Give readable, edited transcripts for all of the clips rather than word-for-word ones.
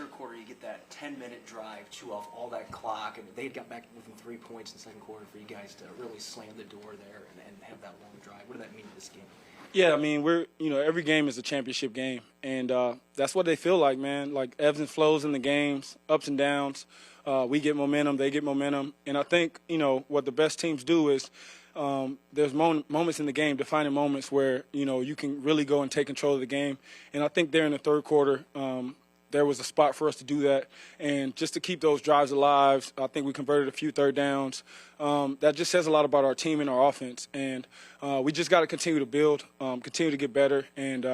third quarter, you get that 10-minute drive, chew off all that clock, and they got back within 3 points in the second quarter for you guys to really slam the door there and have that long drive. What did that mean to this game? Yeah, I mean, every game is a championship game, and that's what they feel like, man. Like ebbs and flows in the games, ups and downs. We get momentum, they get momentum, and I think what the best teams do is there's moments in the game, defining moments where you can really go and take control of the game. And I think there in the third quarter, there was a spot for us to do that, and just to keep those drives alive. I think we converted a few third downs. That just says a lot about our team and our offense, and we just got to continue to build, continue to get better, and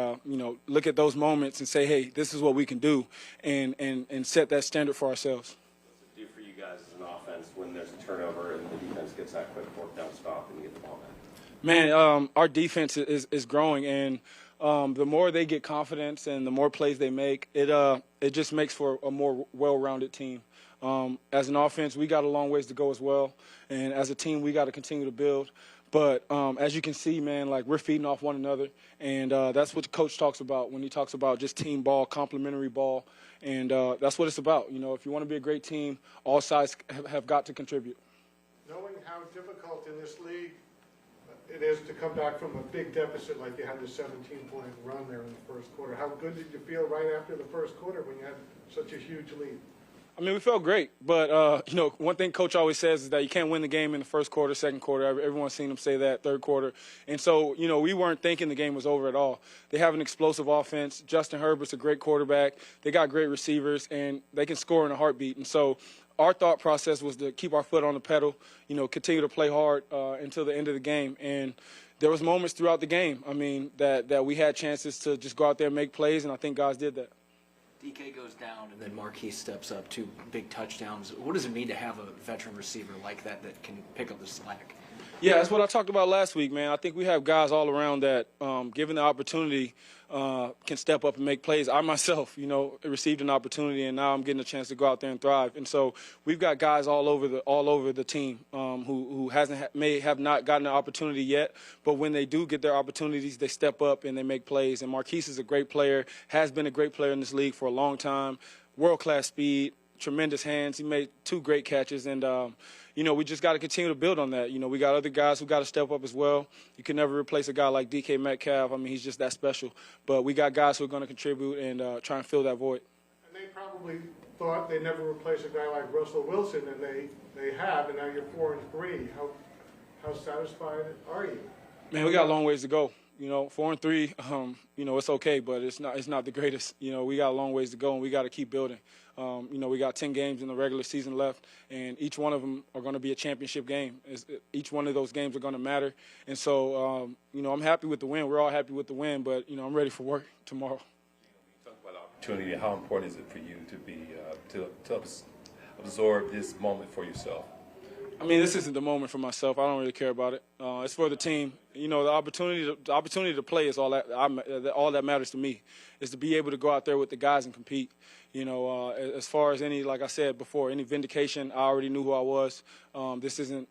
look at those moments and say, hey, this is what we can do, and set that standard for ourselves. What's it do for you guys as an offense when there's a turnover and the defense gets that quick fourth down stop and you get the ball back? Man, our defense is growing, and the more they get confidence and the more plays they make, it just makes for a more well-rounded team. As an offense, we got a long ways to go as well, and as a team, we got to continue to build. But as you can see, man, like we're feeding off one another, and that's what the coach talks about when he talks about just team ball, complementary ball, and that's what it's about. If you want to be a great team, all sides have got to contribute. Knowing how difficult in this league it is to come back from a big deficit like you had the 17-point run there in the first quarter, how good did you feel right after the first quarter when you had such a huge lead? I mean, we felt great, but, one thing Coach always says is that you can't win the game in the first quarter, second quarter. Everyone's seen him say that, third quarter. And so, we weren't thinking the game was over at all. They have an explosive offense. Justin Herbert's a great quarterback. They got great receivers, and they can score in a heartbeat. And so our thought process was to keep our foot on the pedal, continue to play hard until the end of the game. And there was moments throughout the game, that we had chances to just go out there and make plays, and I think guys did that. DK goes down, and then Marquise steps up, 2 big touchdowns. What does it mean to have a veteran receiver like that can pick up the slack? Yeah, that's what I talked about last week, man. I think we have guys all around that, given the opportunity, can step up and make plays. I myself, received an opportunity, and now I'm getting a chance to go out there and thrive. And so we've got guys all over the team who may have not gotten an opportunity yet, but when they do get their opportunities, they step up and they make plays. And Marquise is a great player, has been a great player in this league for a long time, world-class speed, tremendous hands. He made 2 great catches, and we just got to continue to build on that. We got other guys who got to step up as well. You can never replace a guy like DK Metcalf. He's just that special. But we got guys who are going to contribute and try and fill that void. And they probably thought they'd never replace a guy like Russell Wilson, and they have, and now you're 4-3. How satisfied are you? Man, we got a long ways to go. 4-3, it's okay, but it's not the greatest. We got a long ways to go, and we got to keep building. We got 10 games in the regular season left, and each one of them are going to be a championship game. Each one of those games are going to matter. And so, I'm happy with the win. We're all happy with the win, but, I'm ready for work tomorrow. Talk about opportunity. How important is it for you to be to absorb this moment for yourself? This isn't the moment for myself. I don't really care about it. It's for the team. The opportunity to play is all that matters to me, is to be able to go out there with the guys and compete. As far as like I said before, any vindication, I already knew who I was. This isn't,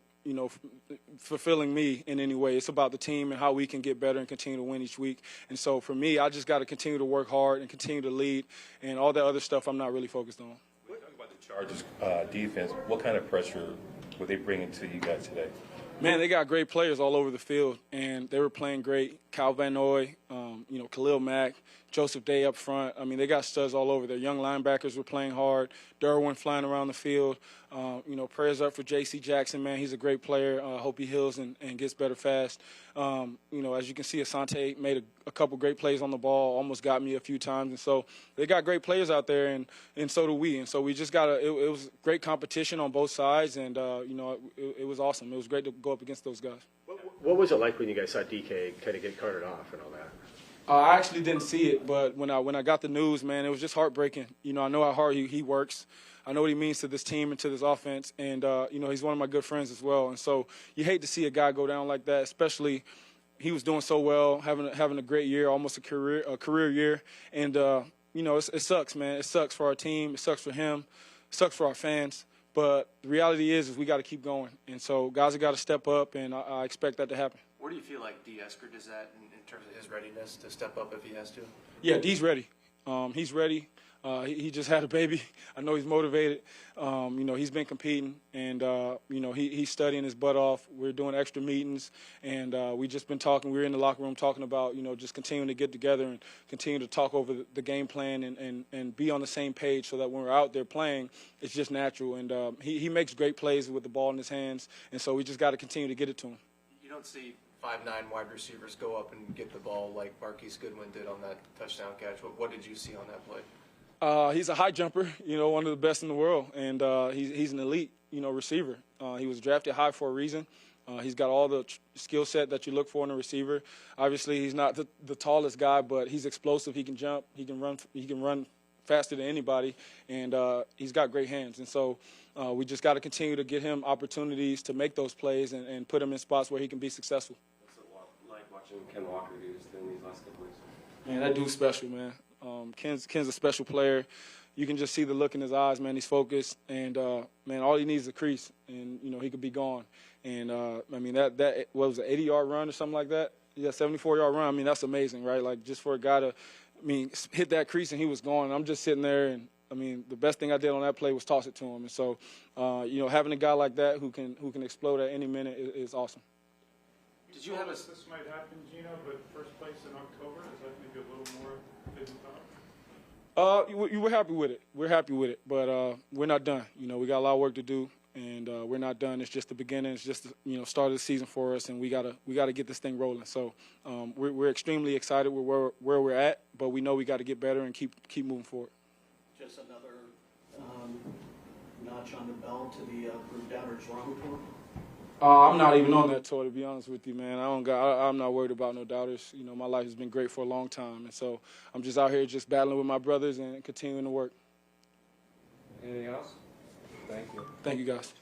fulfilling me in any way. It's about the team and how we can get better and continue to win each week. And so for me, I just got to continue to work hard and continue to lead, and all that other stuff I'm not really focused on. When you talk about the Chargers defense, what kind of pressure were they bringing to you guys today? Man, they got great players all over the field, and they were playing great. Kyle Van Noy, Khalil Mack, Joseph Day up front. They got studs all over. Their young linebackers were playing hard. Derwin flying around the field. Prayers up for J.C. Jackson, man. He's a great player. Hope he heals and gets better fast. As you can see, Asante made a couple great plays on the ball, almost got me a few times. And so they got great players out there, and so do we. And so we just got it was great competition on both sides, and, it was awesome. It was great to go up against those guys. What was it like when you guys saw DK kind of get carted off and all that? I actually didn't see it, but when I got the news, man, it was just heartbreaking. I know how hard he works. I know what he means to this team and to this offense, and he's one of my good friends as well. And so you hate to see a guy go down like that, especially he was doing so well, having a great year, almost a career year. And it sucks, man. It sucks for our team. It sucks for him. It sucks for our fans. But the reality is we got to keep going. And so guys have got to step up, and I expect that to happen. Where do you feel like D. Esker does that in terms of his readiness to step up if he has to? Yeah, D's ready. He's ready. He just had a baby. I know he's motivated. He's been competing, and he's studying his butt off. We're doing extra meetings, and we just been talking. We were in the locker room talking about just continuing to get together and continue to talk over the game plan and be on the same page, so that when we're out there playing, it's just natural. And he makes great plays with the ball in his hands, and so we just got to continue to get it to him. You don't see 5'9" wide receivers go up and get the ball like Marquise Goodwin did on that touchdown catch. What did you see on that play? He's a high jumper, one of the best in the world, and he's an elite, receiver. He was drafted high for a reason. He's got all the skill set that you look for in a receiver. Obviously, he's not the tallest guy, but he's explosive. He can jump. He can run faster than anybody, and he's got great hands. And so we just got to continue to get him opportunities to make those plays and put him in spots where he can be successful. What's it like watching Ken Walker do this in these last couple weeks? Man, that dude's special, man. Ken's a special player. You can just see the look in his eyes, man. He's focused, and man, all he needs is a crease, and he could be gone. And that what was an 80-yard run or something like that? Yeah, 74-yard run. I mean, that's amazing, right? Like, just for a guy to, hit that crease and he was gone. I'm just sitting there, and the best thing I did on that play was toss it to him. And so, having a guy like that who can explode at any minute is awesome. Did you have a? This might happen, Geno, but first place in October, is that maybe a little more than you thought? We're happy with it. We're happy with it, but we're not done. We got a lot of work to do, and we're not done. It's just the beginning. It's just start of the season for us, and we gotta get this thing rolling. So we're extremely excited with where we're at, but we know we got to get better and keep moving forward. Just another notch on the belt to the Prove Doubters Toronto tour. I'm not even on that tour, to be honest with you, man. I'm not worried about no doubters. My life has been great for a long time, and so I'm just out here just battling with my brothers and continuing to work. Anything else? Thank you. Thank you, guys.